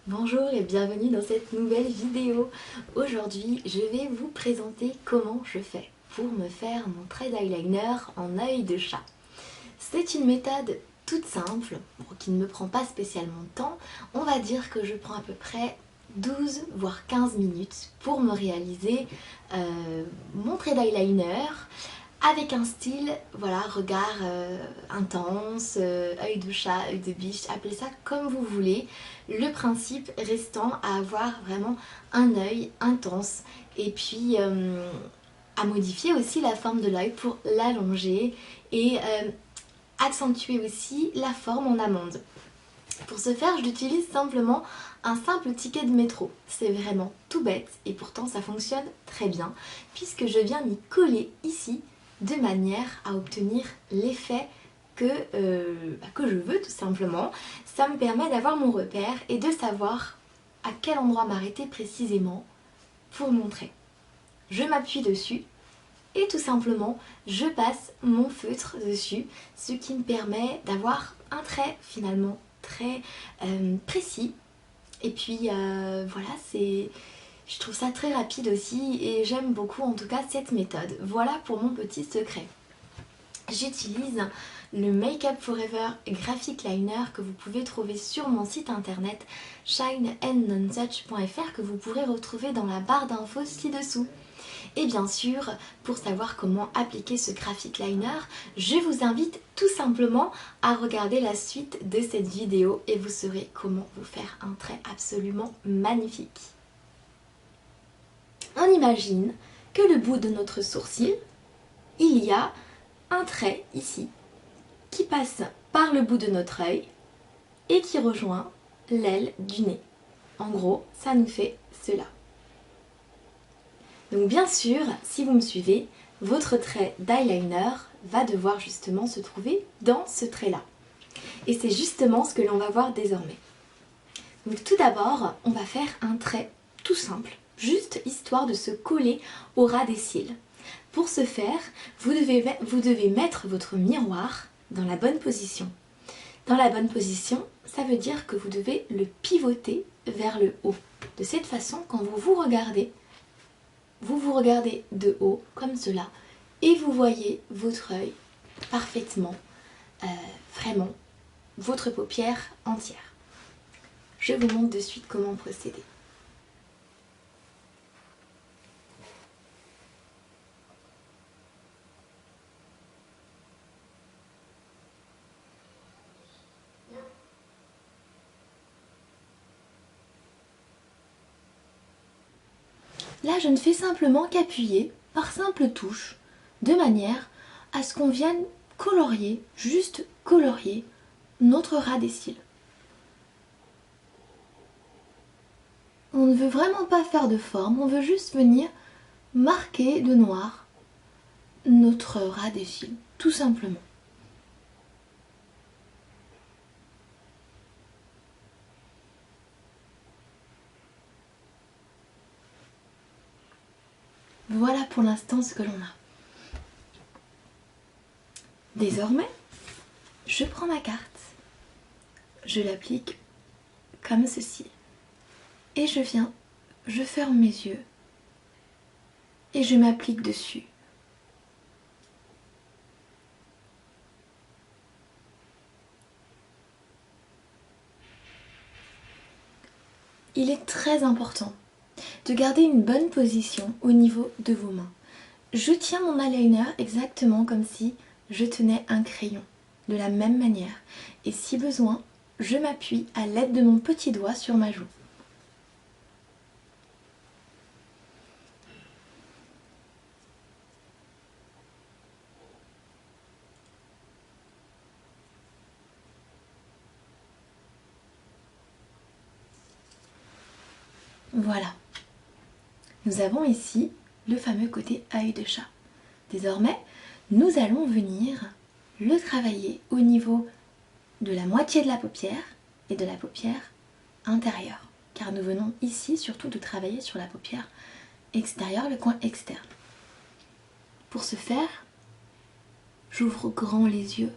Bonjour et bienvenue dans cette nouvelle vidéo. Aujourd'hui, je vais vous présenter comment je fais pour me faire mon trait d'eyeliner en œil de chat. C'est une méthode toute simple, qui ne me prend pas spécialement de temps. On va dire que je prends à peu près 12 voire 15 minutes pour me réaliser mon trait d'eyeliner avec un style, voilà, regard intense, œil de chat, œil de biche, appelez ça comme vous voulez. Le principe restant à avoir vraiment un œil intense et puis à modifier aussi la forme de l'œil pour l'allonger et accentuer aussi la forme en amande. Pour ce faire, j'utilise simplement un simple ticket de métro. C'est vraiment tout bête et pourtant ça fonctionne très bien puisque je viens m'y coller ici de manière à obtenir l'effet que je veux tout simplement. Ça me permet d'avoir mon repère et de savoir à quel endroit m'arrêter précisément pour mon trait. Je m'appuie dessus et tout simplement je passe mon feutre dessus, ce qui me permet d'avoir un trait finalement très précis. Et puis voilà, je trouve ça très rapide aussi et j'aime beaucoup en tout cas cette méthode. Voilà pour mon petit secret. J'utilise le Make Up Forever Graphic Liner que vous pouvez trouver sur mon site internet shineandnontouch.fr que vous pourrez retrouver dans la barre d'infos ci-dessous. Et bien sûr, pour savoir comment appliquer ce graphic liner, je vous invite tout simplement à regarder la suite de cette vidéo et vous saurez comment vous faire un trait absolument magnifique. On imagine que le bout de notre sourcil, il y a un trait ici qui passe par le bout de notre œil et qui rejoint l'aile du nez. En gros, ça nous fait cela. Donc bien sûr, si vous me suivez, votre trait d'eyeliner va devoir justement se trouver dans ce trait-là. Et c'est justement ce que l'on va voir désormais. Donc tout d'abord, on va faire un trait tout simple, juste histoire de se coller au ras des cils. Pour ce faire, vous devez mettre votre miroir dans la bonne position. Dans la bonne position, ça veut dire que vous devez le pivoter vers le haut. De cette façon, quand vous vous regardez de haut, comme cela, et vous voyez votre œil parfaitement, vraiment, votre paupière entière. Je vous montre de suite comment procéder. Là, je ne fais simplement qu'appuyer par simple touche, de manière à ce qu'on vienne colorier, juste colorier, notre ras des cils. On ne veut vraiment pas faire de forme, on veut juste venir marquer de noir notre ras des cils, tout simplement. Voilà pour l'instant ce que l'on a. Désormais, je prends ma carte, je l'applique comme ceci et je ferme mes yeux et je m'applique dessus. Il est très important de garder une bonne position au niveau de vos mains. Je tiens mon eyeliner exactement comme si je tenais un crayon, de la même manière. Et si besoin, je m'appuie à l'aide de mon petit doigt sur ma joue. Voilà. Nous avons ici le fameux côté œil de chat. Désormais, nous allons venir le travailler au niveau de la moitié de la paupière et de la paupière intérieure. Car nous venons ici surtout de travailler sur la paupière extérieure, le coin externe. Pour ce faire, j'ouvre grand les yeux.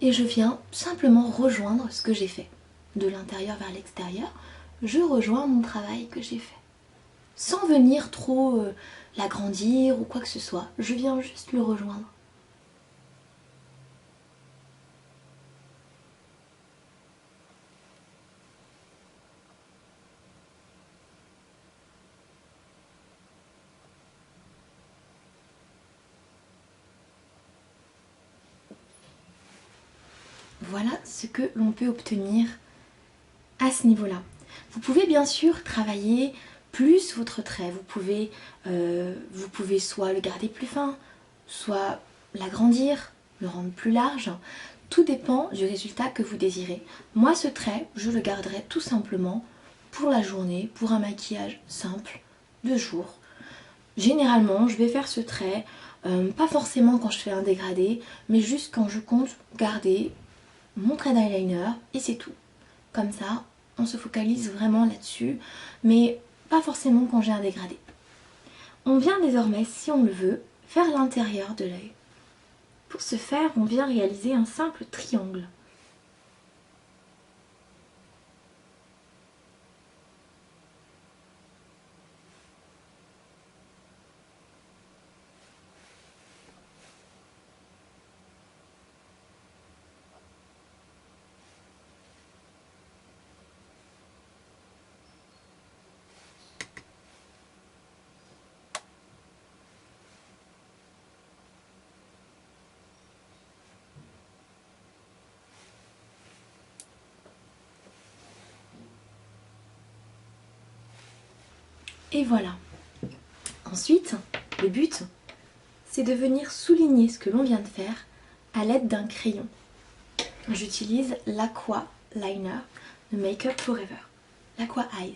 et je viens simplement rejoindre ce que j'ai fait. De l'intérieur vers l'extérieur, je rejoins mon travail que j'ai fait. Sans venir trop l'agrandir ou quoi que ce soit, je viens juste le rejoindre. Voilà ce que l'on peut obtenir à ce niveau-là. Vous pouvez bien sûr travailler plus votre trait. Vous pouvez soit le garder plus fin, soit l'agrandir, le rendre plus large. Tout dépend du résultat que vous désirez. Moi, ce trait, je le garderai tout simplement pour la journée, pour un maquillage simple de jour. Généralement, je vais faire ce trait, pas forcément quand je fais un dégradé, mais juste quand je compte garder mon trait d'eyeliner et c'est tout. Comme ça, on se focalise vraiment là-dessus, mais pas forcément quand j'ai un dégradé. On vient désormais, si on le veut, faire l'intérieur de l'œil. Pour ce faire, on vient réaliser un simple triangle. Et voilà. Ensuite, le but, c'est de venir souligner ce que l'on vient de faire à l'aide d'un crayon. J'utilise l'Aqua Liner de Make Up Forever, l'Aqua Eyes.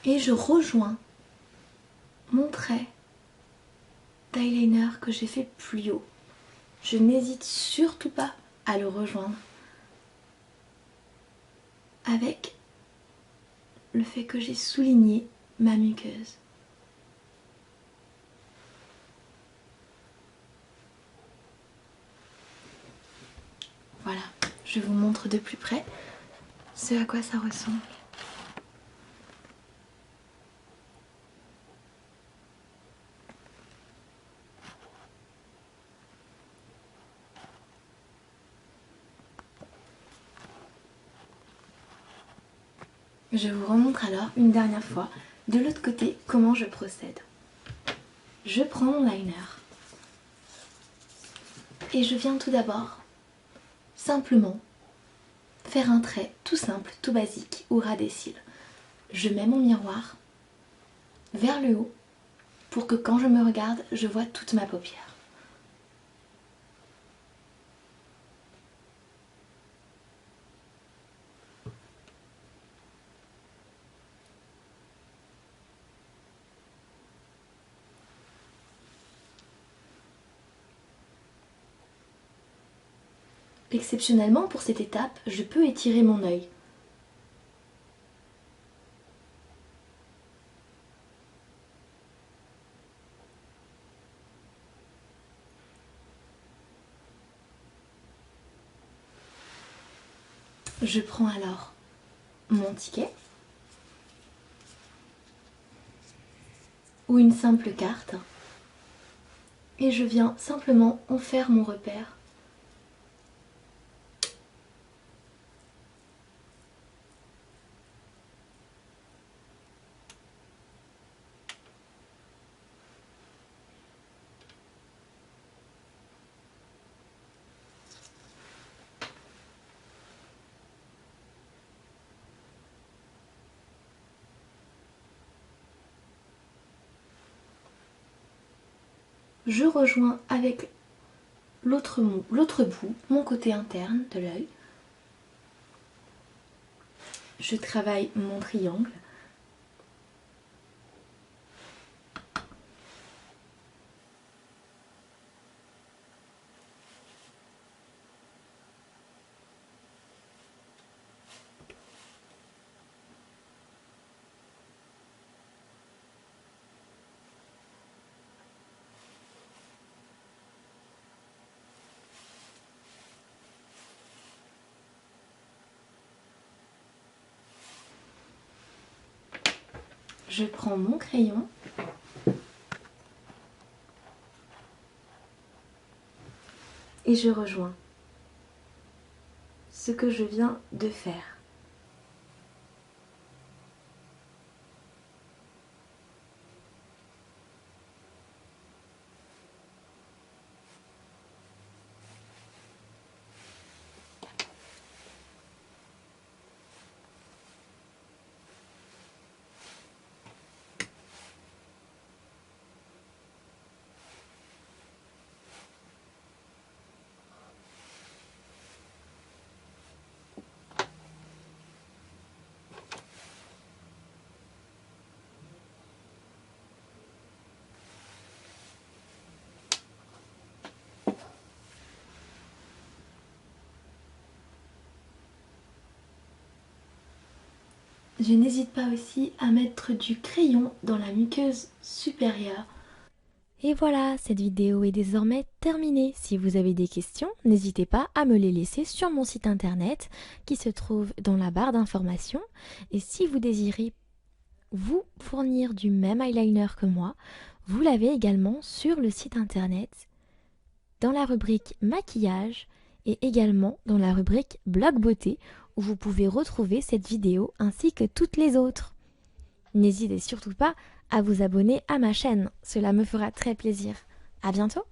Et je rejoins mon trait d'eyeliner que j'ai fait plus haut. Je n'hésite surtout pas à le rejoindre avec le fait que j'ai souligné ma muqueuse. Voilà, je vous montre de plus près ce à quoi ça ressemble. Je vous remontre alors une dernière fois de l'autre côté comment je procède. Je prends mon liner et je viens tout d'abord simplement faire un trait tout simple, tout basique au ras des cils. Je mets mon miroir vers le haut pour que quand je me regarde, je vois toute ma paupière. Exceptionnellement, pour cette étape, je peux étirer mon œil. Je prends alors mon ticket ou une simple carte et je viens simplement en faire mon repère. Je rejoins avec l'autre bout, mon côté interne de l'œil. Je travaille mon triangle. je prends mon crayon et je rejoins ce que je viens de faire. Je n'hésite pas aussi à mettre du crayon dans la muqueuse supérieure. Et voilà, cette vidéo est désormais terminée. Si vous avez des questions, n'hésitez pas à me les laisser sur mon site internet qui se trouve dans la barre d'informations. Et si vous désirez vous fournir du même eyeliner que moi, vous l'avez également sur le site internet dans la rubrique maquillage et également dans la rubrique blog beauté où vous pouvez retrouver cette vidéo ainsi que toutes les autres. N'hésitez surtout pas à vous abonner à ma chaîne, cela me fera très plaisir. À bientôt!